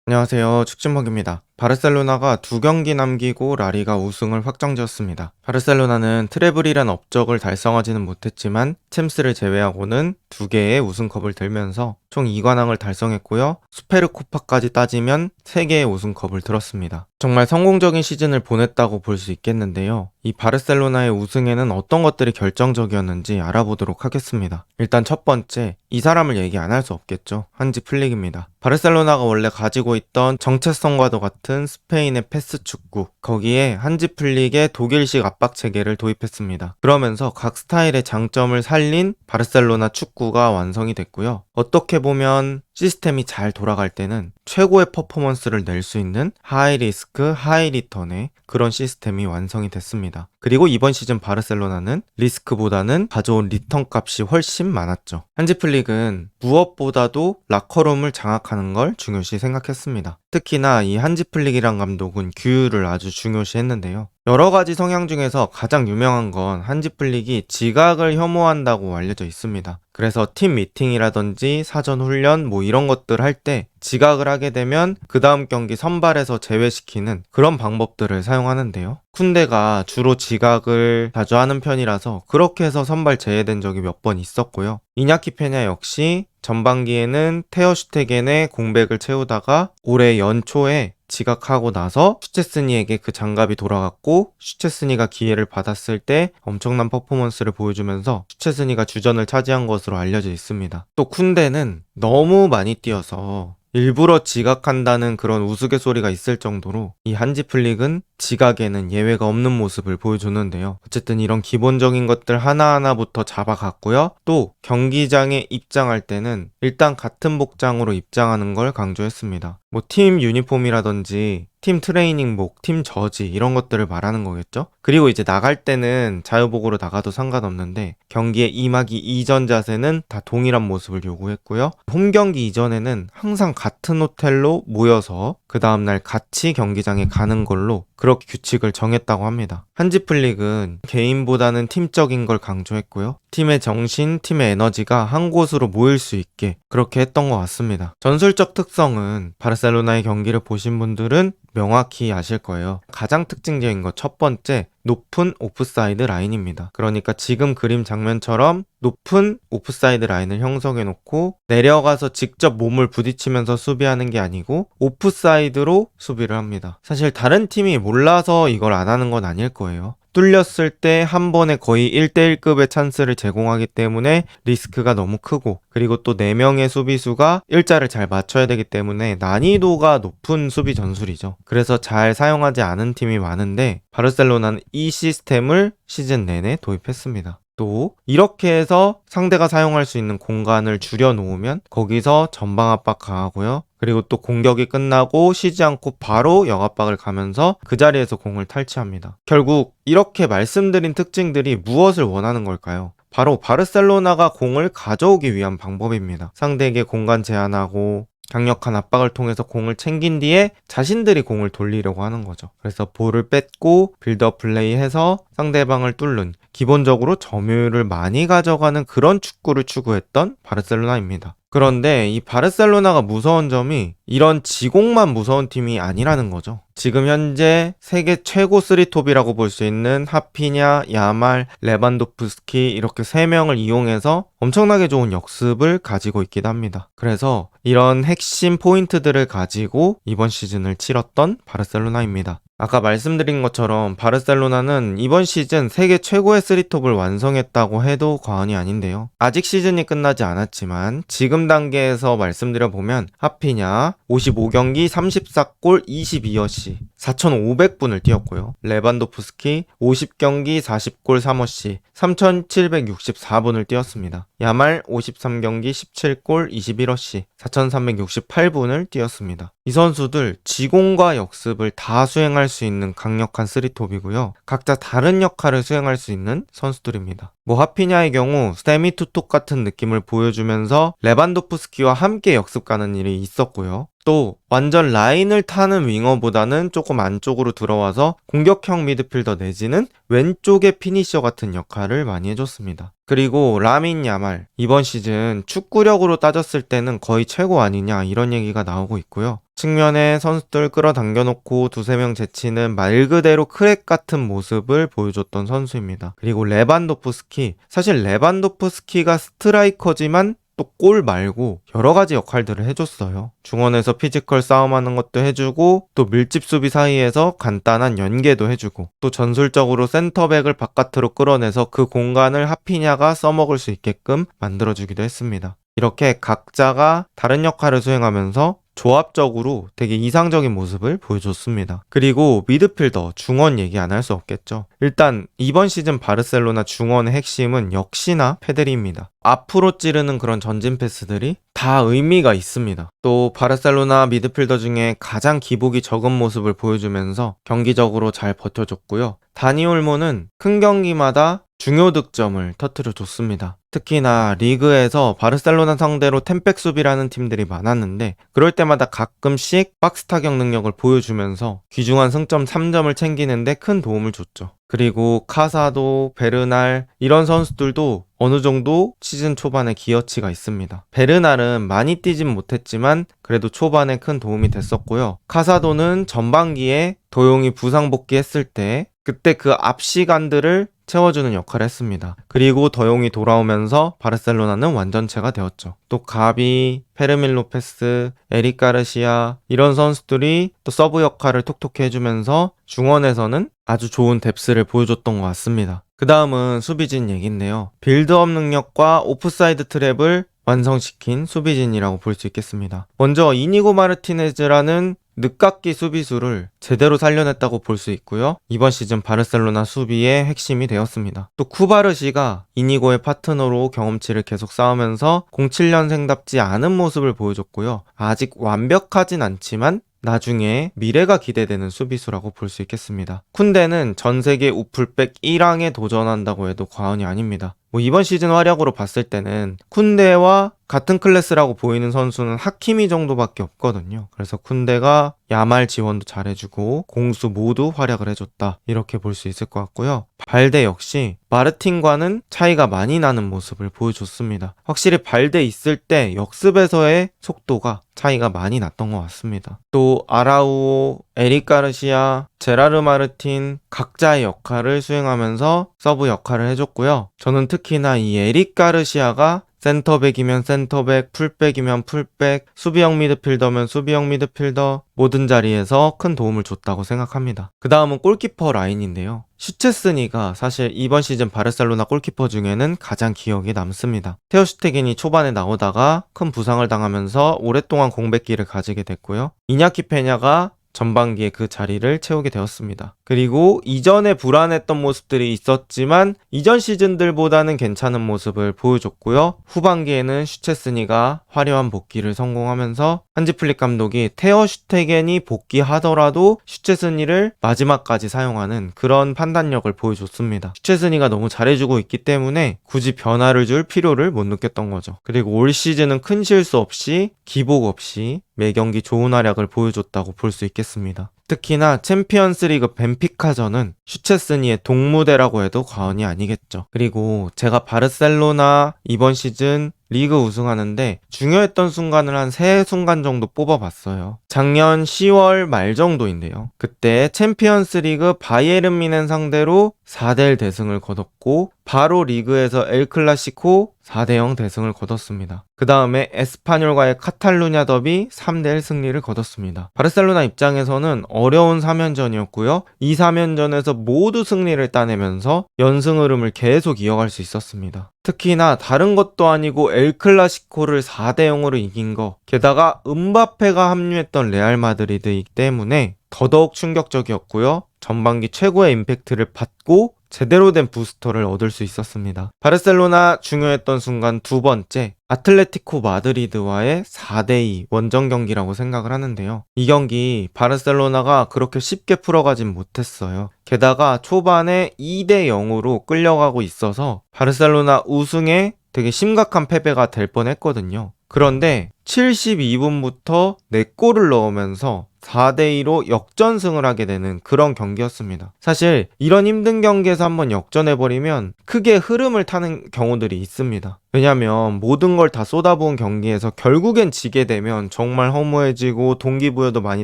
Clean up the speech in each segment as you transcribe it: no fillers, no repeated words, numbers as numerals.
안녕하세요. 축진먹입니다. 바르셀로나가 2경기 남기고 라리가 우승을 확정지었습니다. 바르셀로나는 트래블이란 업적을 달성하지는 못했지만 챔스를 제외하고는 2개의 우승컵을 들면서 총 2관왕을 달성했고요. 수페르코파까지 따지면 3개의 우승컵을 들었습니다. 정말 성공적인 시즌을 보냈다고 볼 수 있겠는데요. 이 바르셀로나의 우승에는 어떤 것들이 결정적이었는지 알아보도록 하겠습니다. 일단 첫 번째, 이 사람을 얘기 안 할 수 없겠죠. 한지 플릭입니다. 바르셀로나가 원래 가지고 있던 정체성과도 같은 스페인의 패스 축구, 거기에 한지 플릭의 독일식 압박 체계를 도입했습니다. 그러면서 각 스타일의 장점을 살린 바르셀로나 축구가 완성이 됐고요. 어떻게 보면 시스템이 잘 돌아갈 때는 최고의 퍼포먼스를 낼 수 있는 하이 리스크, 하이 리턴의 그런 시스템이 완성이 됐습니다. 그리고 이번 시즌 바르셀로나는 리스크보다는 가져온 리턴 값이 훨씬 많았죠. 한지 플릭은 무엇보다도 라커룸을 장악하는 걸 중요시 생각했습니다. 특히나 이 한지 플릭이란 감독은 규율을 아주 중요시 했는데요. 여러 가지 성향 중에서 가장 유명한 건 한지 플릭이 지각을 혐오한다고 알려져 있습니다. 그래서 팀 미팅이라든지 사전 훈련 뭐 이런 것들 할 때 지각을 하게 되면 그 다음 경기 선발에서 제외시키는 그런 방법들을 사용하는데요. 쿤데가 주로 지각을 자주 하는 편이라서 그렇게 해서 선발 제외된 적이 몇 번 있었고요. 이냐키 페냐 역시 전반기에는 테어슈테겐의 공백을 채우다가 올해 연초에 지각하고 나서 슈체스니에게 그 장갑이 돌아갔고 슈체스니가 기회를 받았을 때 엄청난 퍼포먼스를 보여주면서 슈체스니가 주전을 차지한 것으로 알려져 있습니다. 또 쿤데는 너무 많이 뛰어서 일부러 지각한다는 그런 우스갯소리가 있을 정도로 이 한지 플릭은 지각에는 예외가 없는 모습을 보여줬는데요. 어쨌든 이런 기본적인 것들 하나하나부터 잡아갔고요. 또 경기장에 입장할 때는 일단 같은 복장으로 입장하는 걸 강조했습니다. 뭐 팀 유니폼이라든지 팀 트레이닝복, 팀 저지 이런 것들을 말하는 거겠죠? 그리고 이제 나갈 때는 자유복으로 나가도 상관없는데 경기에 임하기 이전 자세는 다 동일한 모습을 요구했고요. 홈 경기 이전에는 항상 같은 호텔로 모여서 그 다음날 같이 경기장에 가는 걸로 그렇게 규칙을 정했다고 합니다. 한지 플릭은 개인보다는 팀적인 걸 강조했고요. 팀의 정신, 팀의 에너지가 한 곳으로 모일 수 있게 그렇게 했던 것 같습니다. 전술적 특성은 바르셀로나의 경기를 보신 분들은 명확히 아실 거예요. 가장 특징적인 것 첫 번째, 높은 오프사이드 라인입니다. 그러니까 지금 그림 장면처럼 높은 오프사이드 라인을 형성해 놓고 내려가서 직접 몸을 부딪히면서 수비하는 게 아니고 오프사이드로 수비를 합니다. 사실 다른 팀이 몰라서 이걸 안 하는 건 아닐 거예요. 뚫렸을 때 한 번에 거의 1대1급의 찬스를 제공하기 때문에 리스크가 너무 크고, 그리고 또 4명의 수비수가 일자를 잘 맞춰야 되기 때문에 난이도가 높은 수비 전술이죠. 그래서 잘 사용하지 않은 팀이 많은데 바르셀로나는 이 시스템을 시즌 내내 도입했습니다. 또 이렇게 해서 상대가 사용할 수 있는 공간을 줄여 놓으면 거기서 전방 압박 가하고요. 그리고 또 공격이 끝나고 쉬지 않고 바로 역압박을 가면서 그 자리에서 공을 탈취합니다. 결국 이렇게 말씀드린 특징들이 무엇을 원하는 걸까요? 바로 바르셀로나가 공을 가져오기 위한 방법입니다. 상대에게 공간 제한하고 강력한 압박을 통해서 공을 챙긴 뒤에 자신들이 공을 돌리려고 하는 거죠. 그래서 볼을 뺏고 빌드업 플레이해서 상대방을 뚫는, 기본적으로 점유율을 많이 가져가는 그런 축구를 추구했던 바르셀로나입니다. 그런데 이 바르셀로나가 무서운 점이 이런 지공만 무서운 팀이 아니라는 거죠. 지금 현재 세계 최고 3톱이라고 볼 수 있는 하피냐, 야말, 레반도프스키 이렇게 3명을 이용해서 엄청나게 좋은 역습을 가지고 있기도 합니다. 그래서 이런 핵심 포인트들을 가지고 이번 시즌을 치렀던 바르셀로나입니다. 아까 말씀드린 것처럼 바르셀로나는 이번 시즌 세계 최고의 3톱을 완성했다고 해도 과언이 아닌데요. 아직 시즌이 끝나지 않았지만 지금 단계에서 말씀드려보면 하피냐 55경기 34골 22어시 4,500분을 뛰었고요. 레반도프스키 50경기 40골 3어시 3,764분을 뛰었습니다. 야말 53경기 17골 21어시 4,368분을 뛰었습니다. 이 선수들 지공과 역습을 다 수행할 수 있는 강력한 3톱이고요. 각자 다른 역할을 수행할 수 있는 선수들입니다. 하피냐의 경우 세미 투톱 같은 느낌을 보여주면서 레반도프스키와 함께 역습 가는 일이 있었고요. 또 완전 라인을 타는 윙어보다는 조금 안쪽으로 들어와서 공격형 미드필더 내지는 왼쪽의 피니셔 같은 역할을 많이 해줬습니다. 그리고 라민 야말, 이번 시즌 축구력으로 따졌을 때는 거의 최고 아니냐 이런 얘기가 나오고 있고요. 측면에 선수들 끌어당겨 놓고 두세 명 제치는 말 그대로 크랙 같은 모습을 보여줬던 선수입니다. 그리고 레반도프스키, 사실 레반도프스키가 스트라이커지만 또 골 말고 여러 가지 역할들을 해줬어요. 중원에서 피지컬 싸움하는 것도 해주고, 또 밀집 수비 사이에서 간단한 연계도 해주고, 또 전술적으로 센터백을 바깥으로 끌어내서 그 공간을 하피냐가 써먹을 수 있게끔 만들어주기도 했습니다. 이렇게 각자가 다른 역할을 수행하면서 조합적으로 되게 이상적인 모습을 보여줬습니다. 그리고 미드필더, 중원 얘기 안 할 수 없겠죠. 일단 이번 시즌 바르셀로나 중원의 핵심은 역시나 페드리입니다. 앞으로 찌르는 그런 전진 패스들이 다 의미가 있습니다. 또 바르셀로나 미드필더 중에 가장 기복이 적은 모습을 보여주면서 경기적으로 잘 버텨줬고요. 다니 올모는 큰 경기마다 중요 득점을 터뜨려 줬습니다. 특히나 리그에서 바르셀로나 상대로 템백 수비라는 팀들이 많았는데, 그럴 때마다 가끔씩 박스 타격 능력을 보여주면서 귀중한 승점 3점을 챙기는데 큰 도움을 줬죠. 그리고 카사도, 베르날 이런 선수들도 어느 정도 시즌 초반에 기여치가 있습니다. 베르날은 많이 뛰진 못했지만 그래도 초반에 큰 도움이 됐었고요. 카사도는 전반기에 도용이 부상 복귀했을 때 그때 그 앞 시간들을 채워주는 역할을 했습니다. 그리고 더용이 돌아오면서 바르셀로나는 완전체가 되었죠. 또 가비, 페르민 로페스, 에릭 가르시아 이런 선수들이 또 서브 역할을 톡톡히 해주면서 중원에서는 아주 좋은 뎁스를 보여줬던 것 같습니다. 그 다음은 수비진 얘기인데요. 빌드업 능력과 오프사이드 트랩을 완성시킨 수비진이라고 볼 수 있겠습니다. 먼저 이니고 마르티네즈라는 늦깎이 수비수를 제대로 살려냈다고 볼 수 있고요. 이번 시즌 바르셀로나 수비의 핵심이 되었습니다. 또 쿠바르시가 이니고의 파트너로 경험치를 계속 쌓으면서 07년생답지 않은 모습을 보여줬고요. 아직 완벽하진 않지만 나중에 미래가 기대되는 수비수라고 볼 수 있겠습니다. 쿤데는 전세계 우풀백 1항에 도전한다고 해도 과언이 아닙니다. 이번 시즌 활약으로 봤을 때는 쿤데와 같은 클래스라고 보이는 선수는 하키미 정도밖에 없거든요. 그래서 쿤데가 야말 지원도 잘해주고 공수 모두 활약을 해줬다, 이렇게 볼 수 있을 것 같고요. 발데 역시 마르틴과는 차이가 많이 나는 모습을 보여줬습니다. 확실히 발데 있을 때 역습에서의 속도가 차이가 많이 났던 것 같습니다. 또 아라우오, 에릭 가르시아, 제라르 마르틴 각자의 역할을 수행하면서 서브 역할을 해줬고요. 저는 특히나 이 에릭 가르시아가 센터백이면 센터백, 풀백이면 풀백, 수비형 미드필더면 수비형 미드필더, 모든 자리에서 큰 도움을 줬다고 생각합니다. 그 다음은 골키퍼 라인인데요. 슈체스니가 사실 이번 시즌 바르셀로나 골키퍼 중에는 가장 기억에 남습니다. 테오 슈테겐이 초반에 나오다가 큰 부상을 당하면서 오랫동안 공백기를 가지게 됐고요. 이냐키 페냐가 전반기에 그 자리를 채우게 되었습니다. 그리고 이전에 불안했던 모습들이 있었지만 이전 시즌들보다는 괜찮은 모습을 보여줬고요. 후반기에는 슈체스니가 화려한 복귀를 성공하면서 한지 플릭 감독이 테어 슈테겐이 복귀하더라도 슈체스니를 마지막까지 사용하는 그런 판단력을 보여줬습니다. 슈체스니가 너무 잘해주고 있기 때문에 굳이 변화를 줄 필요를 못 느꼈던 거죠. 그리고 올 시즌은 큰 실수 없이 기복 없이 매 경기 좋은 활약을 보여줬다고 볼 수 있겠습니다. 특히나 챔피언스리그 벤피카전은 슈체스니의 동무대라고 해도 과언이 아니겠죠. 그리고 제가 바르셀로나 이번 시즌 리그 우승하는데 중요했던 순간을 한 3순간 정도 뽑아봤어요. 작년 10월 말 정도인데요. 그때 챔피언스리그 바이에른 뮌헨 상대로 4대1 대승을 거뒀고 바로 리그에서 엘클라시코 4대0 대승을 거뒀습니다. 그 다음에 에스파뇰과의 카탈루냐 더비 3대1 승리를 거뒀습니다. 바르셀로나 입장에서는 어려운 3연전이었고요. 이 3연전에서 모두 승리를 따내면서 연승 흐름을 계속 이어갈 수 있었습니다. 특히나 다른 것도 아니고 엘클라시코를 4대0으로 이긴 거, 게다가 음바페가 합류했던 레알 마드리드이기 때문에 더더욱 충격적이었고요. 전반기 최고의 임팩트를 받고 제대로 된 부스터를 얻을 수 있었습니다. 바르셀로나 중요했던 순간 두 번째, 아틀레티코 마드리드와의 4대2 원정 경기라고 생각을 하는데요. 이 경기 바르셀로나가 그렇게 쉽게 풀어가진 못했어요. 게다가 초반에 2대0으로 끌려가고 있어서 바르셀로나 우승에 되게 심각한 패배가 될 뻔했거든요. 그런데 72분부터 4골을 넣으면서 4대2로 역전승을 하게 되는 그런 경기였습니다. 사실 이런 힘든 경기에서 한번 역전해버리면 크게 흐름을 타는 경우들이 있습니다. 왜냐면 모든 걸 다 쏟아부은 경기에서 결국엔 지게 되면 정말 허무해지고 동기부여도 많이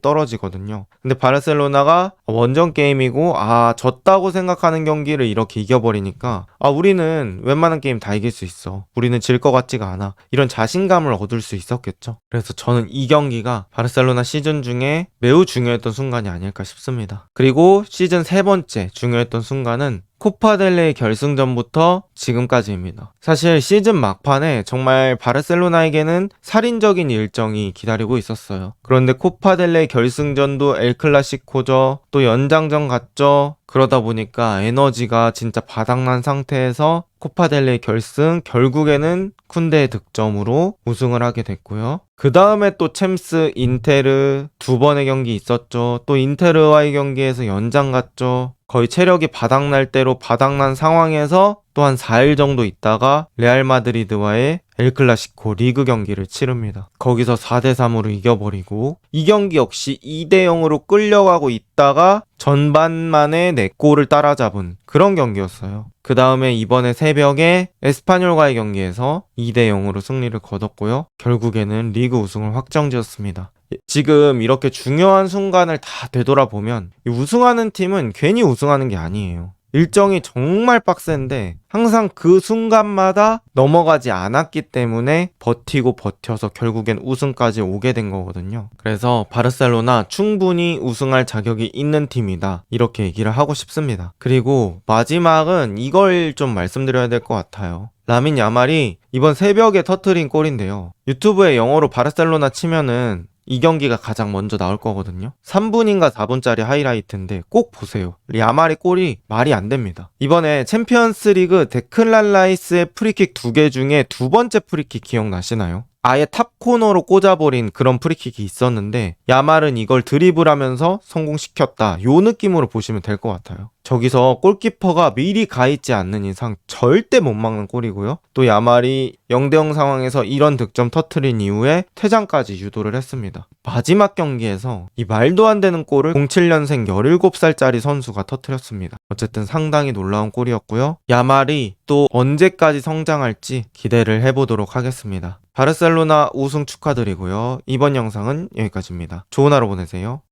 떨어지거든요. 근데 바르셀로나가 원정 게임이고 졌다고 생각하는 경기를 이렇게 이겨버리니까 우리는 웬만한 게임 다 이길 수 있어. 우리는 질 것 같지가 않아. 이런 자신감을 얻을 수 있었겠죠. 그래서 저는 이 경기가 바르셀로나 시즌 중에 매우 중요했던 순간이 아닐까 싶습니다. 그리고 시즌 세 번째 중요했던 순간은 코파델레이 결승전부터 지금까지입니다. 사실 시즌 막판에 정말 바르셀로나에게는 살인적인 일정이 기다리고 있었어요. 그런데 코파델레이 결승전도 엘클라시코죠. 또 연장전 갔죠. 그러다 보니까 에너지가 진짜 바닥난 상태에서 코파델레이 결승 결국에는 쿤데의 득점으로 우승을 하게 됐고요. 그 다음에 또 챔스 인테르 두 번의 경기 있었죠. 또 인테르와의 경기에서 연장 갔죠. 거의 체력이 바닥날 대로 바닥난 상황에서 또 한 4일 정도 있다가 레알 마드리드와의 엘클라시코 리그 경기를 치릅니다. 거기서 4대3으로 이겨버리고 이 경기 역시 2대0으로 끌려가고 있다가 전반만에 4골을 따라잡은 그런 경기였어요. 그 다음에 이번에 새벽에 에스파뇰과의 경기에서 2대0으로 승리를 거뒀고요. 결국에는 리그 우승을 확정지었습니다. 지금 이렇게 중요한 순간을 다 되돌아보면 우승하는 팀은 괜히 우승하는 게 아니에요. 일정이 정말 빡센데 항상 그 순간마다 넘어가지 않았기 때문에 버티고 버텨서 결국엔 우승까지 오게 된 거거든요. 그래서 바르셀로나 충분히 우승할 자격이 있는 팀이다. 이렇게 얘기를 하고 싶습니다. 그리고 마지막은 이걸 좀 말씀드려야 될 것 같아요. 라민 야말이 이번 새벽에 터트린 골인데요. 유튜브에 영어로 바르셀로나 치면은 이 경기가 가장 먼저 나올 거거든요. 3분인가 4분짜리 하이라이트인데 꼭 보세요. 야말의 골이 말이 안 됩니다. 이번에 챔피언스 리그 데클란 라이스의 프리킥 2개 중에 두 번째 프리킥 기억나시나요? 아예 탑 코너로 꽂아버린 그런 프리킥이 있었는데 야말은 이걸 드리블하면서 성공시켰다. 요 느낌으로 보시면 될 것 같아요. 저기서 골키퍼가 미리 가 있지 않는 이상 절대 못 막는 골이고요. 또 야말이 0대0 상황에서 이런 득점 터트린 이후에 퇴장까지 유도를 했습니다. 마지막 경기에서 이 말도 안 되는 골을 07년생 17살짜리 선수가 터트렸습니다. 어쨌든 상당히 놀라운 골이었고요. 야말이 또 언제까지 성장할지 기대를 해보도록 하겠습니다. 바르셀로나 우승 축하드리고요. 이번 영상은 여기까지입니다. 좋은 하루 보내세요.